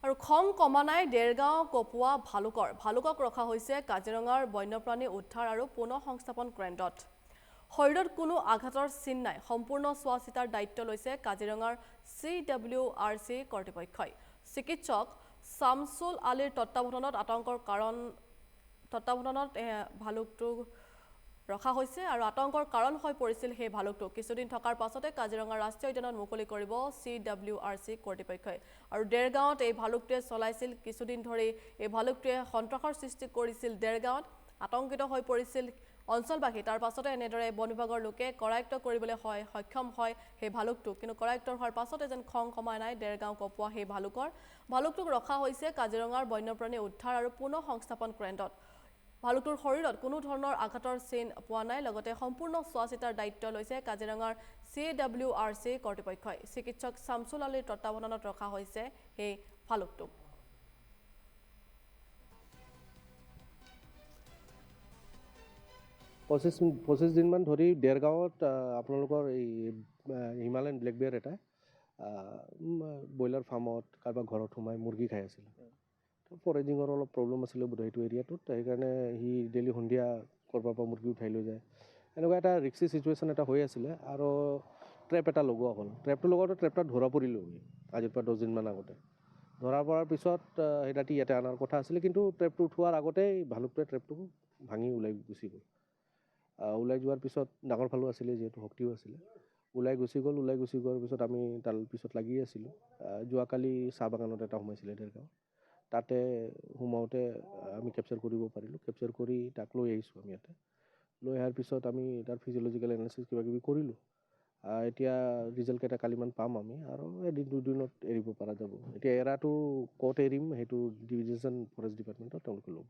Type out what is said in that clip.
আৰু খং কমা নাই দেৰগাঁও কপুৱা ভালুকক ৰখা হৈছে কাজিৰঙাৰ বন্যপ্ৰাণী উদ্ধাৰ আৰু পুনঃ সংস্থাপন কেন্দ্ৰত শৰীৰত কোনো আঘাতৰ চিন নাই সম্পূৰ্ণ চোৱা চিতাৰ দায়িত্ব লৈছে কাজিৰঙাৰ CWRC কৰ্তৃপক্ষই চিকিৎসক শামছুল আলীৰ তত্ত্বাৱধানত ভালুকটো ৰখা হৈছে আৰু আতংকৰ কাৰণ হৈ পৰিছিল সেই ভালুকটো কিছুদিন থকাৰ পাছতে কাজিৰঙা ৰাষ্ট্ৰীয় উদ্যানত মুকলি কৰিব CWRC কৰ্তৃপক্ষই আৰু দেৰগাঁৱত এই ভালুকটোৱে চলাইছিল কিছুদিন ধৰি এই ভালুকটোৱে সন্ত্ৰাসৰ সৃষ্টি কৰিছিল দেৰগাঁৱত আতংকিত হৈ পৰিছিল অঞ্চলবাসী তাৰ পাছতে এনেদৰে বন বিভাগৰ লোকে কৰায়ত্ব কৰিবলৈ সক্ষম হয় সেই ভালুকটো কিন্তু কৰায়ত্ব হোৱাৰ পাছতে যেন খং কমা নাই দেৰগাঁও কপুৱা সেই ভালুকটোক ৰখা হৈছে কাজিৰঙাৰ বন্যপ্ৰাণী উদ্ধাৰ আৰু পুনঃ সংস্থাপন কেন্দ্ৰত ভালুকটোৰ শৰীৰত কোনো ধৰণৰ আঘাতৰ চিন পোৱা নাই লগতে সম্পূৰ্ণ চোৱা চিতাৰ দায়িত্ব লৈছে কাজিৰঙাৰ CWRC কৰ্তৃপক্ষই চিকিৎসক শামছুল আলীৰ তত্ত্বাৱধানত ৰখা হৈছে এই ভালুকটোক পঁচিছ দিনমান ধৰি দেৰগাঁৱত আপোনালোকৰ এই হিমালয়ান ব্লেক বেয়াৰ এটা ব্ৰইলাৰ ফাৰ্মত কাৰোবাৰ ঘৰত সোমাই মুৰ্গী খাই আছিলে ফৰেজিঙৰ অলপ প্ৰব্লেম আছিলে বোধহয় এইটো এৰিয়াটোত সেইকাৰণে সি ডেইলি সন্ধিয়া ক'ৰবাৰ পৰা মুৰ্গী উঠাই লৈ যায় এনেকুৱা এটা ৰিক্সি চিটুৱেশ্যন এটা হৈ আছিলে আৰু ট্ৰেপ এটা লগোৱা হ'ল ট্ৰেপটা ধৰা পৰিলোঁ আজিৰ পৰা 10 দিনমান আগতে ধৰা পৰাৰ পিছত সেই ৰাতি ইয়াতে অনাৰ কথা আছিলে কিন্তু ট্ৰেপটো উঠোৱাৰ আগতেই ভালুকটোৱে ট্ৰেপটো ভাঙি ওলাই গুচি গ'ল ওলাই যোৱাৰ পিছত ডাঙৰ ভালু আছিলে যিহেতু শক্তিও আছিলে ওলাই গুচি যোৱাৰ পিছত আমি তাৰ পিছত লাগি আছিলোঁ যোৱাকালি চাহ বাগানত এটা সোমাইছিলে দেৰগাঁও তাতে সোমাওঁতে আমি কেপচাৰ কৰিব পাৰিলোঁ কেপচাৰ কৰি তাক লৈ আহিছোঁ আমি ইয়াতে লৈ অহাৰ পিছত আমি তাৰ ফিজিঅ'লজিকেল এনালাইচিছ কিবাকিবি কৰিলোঁ এতিয়া ৰিজাল্টকেইটা কালিমান পাম আমি আৰু এদিন দুদিনত এৰিব পৰা যাব এতিয়া এৰাটো ক'ত এৰিম সেইটো ডিভিজন ফৰেষ্ট ডিপাৰ্টমেণ্টত তেওঁলোকে ল'ব